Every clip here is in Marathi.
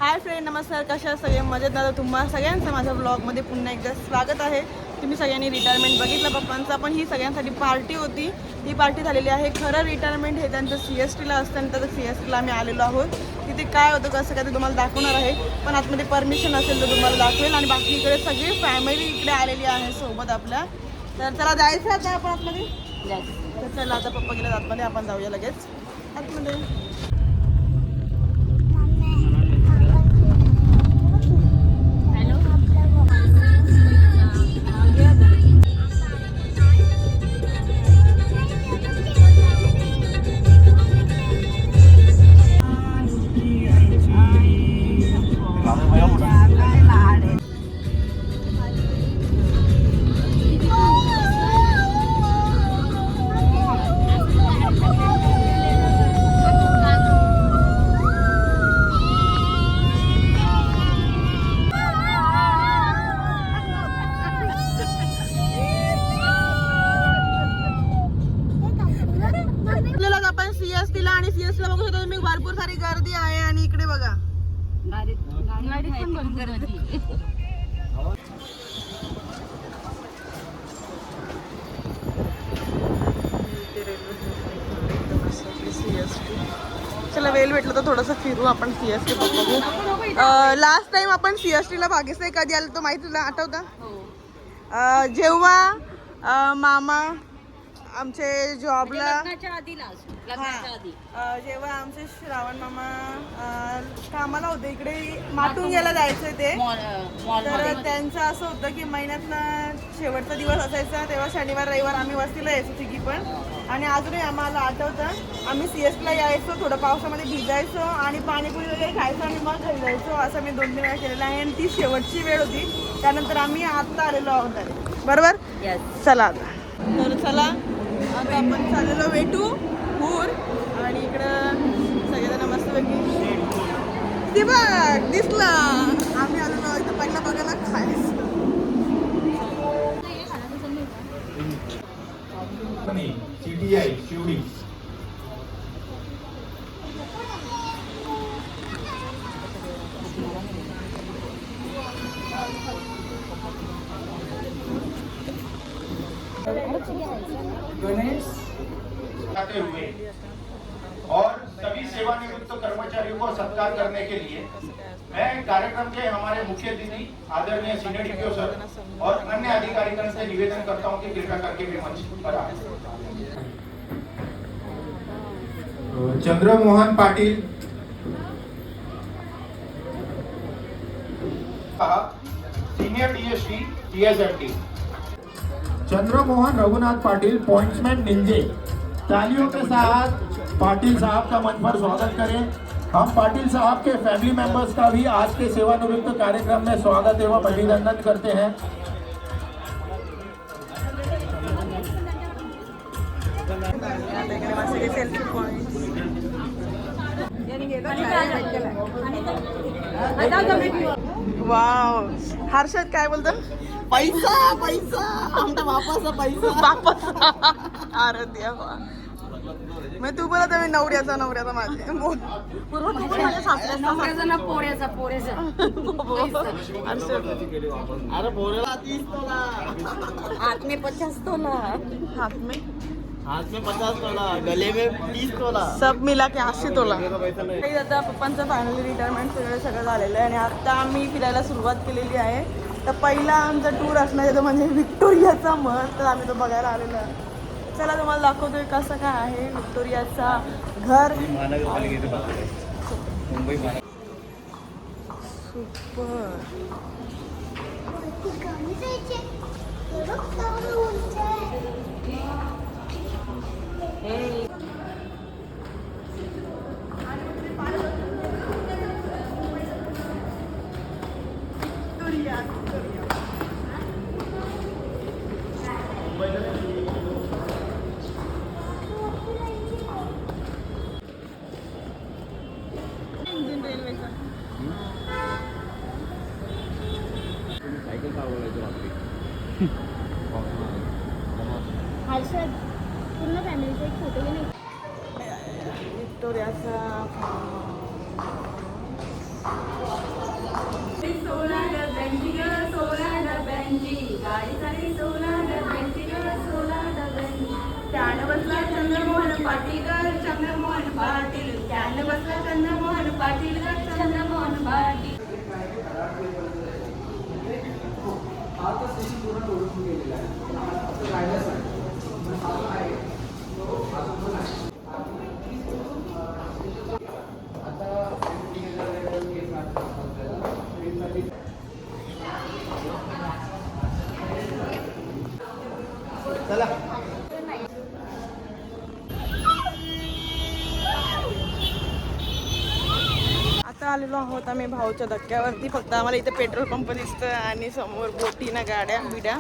हाय फ्रेंड, नमस्कार. कशा सगळे मजेत ना? तुम्हाला सगळ्यांचं माझ्या ब्लॉगमध्ये पुन्हा एकदा स्वागत आहे. तुम्ही सगळ्यांनी रिटायरमेंट बघितलं पप्पांचा, पण ही सगळ्यांसाठी पार्टी होती. ही पार्टी झालेली आहे. खरं रिटायरमेंट हे त्यांचं CSTला असतं, तर CSTला आम्ही आलेलो आहोत. तिथे काय होतं कसं काय ते तुम्हाला दाखवणार आहे, पण आतमध्ये परमिशन असेल तर तुम्हाला दाखवेल. आणि बाकी इकडे सगळी फॅमिली इकडे आलेली आहे सोबत आपल्या. तर चला जायचं आता आपण आतमध्ये. तर चला आता पप्पा गेले आतमध्ये, आपण जाऊया लगेच आतमध्ये. आपण CSTला आणि CSTला बघू शकतो तुम्ही, भरपूर सारी गर्दी आहे. आणि इकडे बघा गाडीत पण भरपूर गर्दी. चला वेळ भेटलं तर थोडंसं फिरू आपण. CST बघू. लास्ट टाइम आपण CSTला भाग्यश्री कधी आलो तो माहिती तुला आठवतं? जेव्हा मामा आमचे जॉबला जेव्हा आमचे श्रावण मामा कामाला होते इकडे, माटून गेला जायचं ते. तर त्यांचं असं होतं की महिन्यातला शेवटचा दिवस असायचा, तेव्हा शनिवार रविवार आम्ही वस्तीला यायचो तिघी पण. आणि अजूनही आम्हाला आठवतं, आम्ही CSTला यायचो, थोडं पावसामध्ये भिजायचो आणि पाणीपुरी वगैरे खायचो आणि मग घरी जायचो. असं मी 2-3 वेळा केलेलं आहे. आणि ती शेवटची वेळ होती. त्यानंतर आम्ही आत्ता आलेलो आहोत, बरोबर. चला आता, तर चला आता आपण चाललेलो वेटू हूर. आणि इकडं सगळेजण मस्तपैकी ती बघ दिसला. आम्ही आलेलो इथं पहिला बघायला खायचं. CTI शिवडी. गणेश आते हुए और सभी सेवानिवृत्त कर्मचारियों को सत्कार करने के लिए मैं कार्यक्रम के हमारे मुख्य अतिथि आदरणीय सीनियर DPO सर और अन्य अधिकारीगण से निवेदन करता हूं कि कृपया करके भी मंच पर आए. Chandramohan Patil, senior DSP TSFT. Chandramohan Raghunath Patil, pointsman निंजे. तालियों के साथ पाटिल साहब का मंच पर स्वागत करें. हम पाटिल साहब के फैमिली मेंबर्स का भी आज के सेवानिवृत्त कार्यक्रम में स्वागत एवं अभिनंदन करते हैं. वाव, हर्षद काय बोलतो? पैसा पैसा आमचा बापाचा पैसा बापाचा. अरे देवा, मग तू बोलत मी नवऱ्याचा माझे बोल. अरे बोला 30 तोला, हाथ में 50 तोला, हाथ में 50 तोला, गले में 30 तोला, सब मिला के 80 तोला. आता पप्पांचं फायनली रिटायरमेंट सगळं झालेलं आहे. आणि आता आम्ही फिरायला सुरुवात केलेली आहे. तर पहिला आमचा टूर असणार आहे तो म्हणजे व्हिक्टोरियाचा महल. तर आम्ही तो बघायला आलेलो आहे. चला तुम्हाला दाखवतोय कसं काय आहे व्हिक्टोरियाचा घर. सुपर. हर्षद पूर्ण फॅमिलीचा एक फोटो घे. व्हिक्टोरियाचा पाटील ग चंद्रमोहन पाटील त्याने बसला चंद्रमोहन पाटील ग चंद्रमोहन पाटील. चला आता आलेलो आहोत आम्ही भाऊच्या धक्क्यावरती. फक्त आम्हाला इथे पेट्रोल पंप दिसतं आणि समोर बोटी ना गाड्या बिड्या,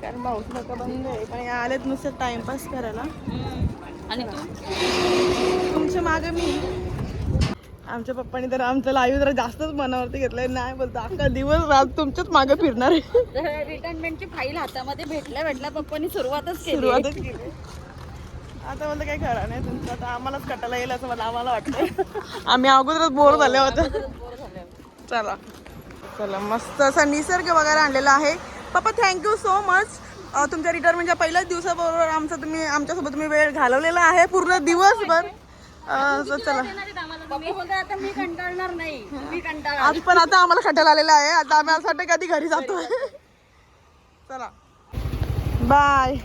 कारण भाऊचं धक्का बंद आहे. पण या आलेत नुसतं टाइमपास करायला. आणि तुमच्या मागे मी. आमच्या पप्पांनी तर आमचं लाईव्ह जरा जास्तच मनावरती घेतलंय. नाही बोलतो अख्खा दिवस रात तुमच्याच मागे फिरणार आहे. रिटायरमेंटची फाईल हातामध्ये भेटल्या पप्पांनी सुरुवातच सुरुवातच केली. आता बोलतं काही खरं नाही तुमचं, आता आम्हालाच कटायला येईल असं आम्हाला वाटतं. आम्ही अगोदरच बोर झाले होते. चला चला मस्त असा निसर्ग वगैरे आणलेला आहे. पप्पा थँक्यू सो मच. तुमच्या रिटायरमेंटच्या पहिल्याच दिवसाबरोबर आमच्यासोबत तुम्ही वेळ घालवलेला आहे पूर्ण दिवसभर. चला आता मी कंटाळणार नाही, मी कंटाळा. आज पण आता आम्हाला खटायला आलेला आहे. आता आम्ही असं वाटतं कधी घरी जातो. चला बाय.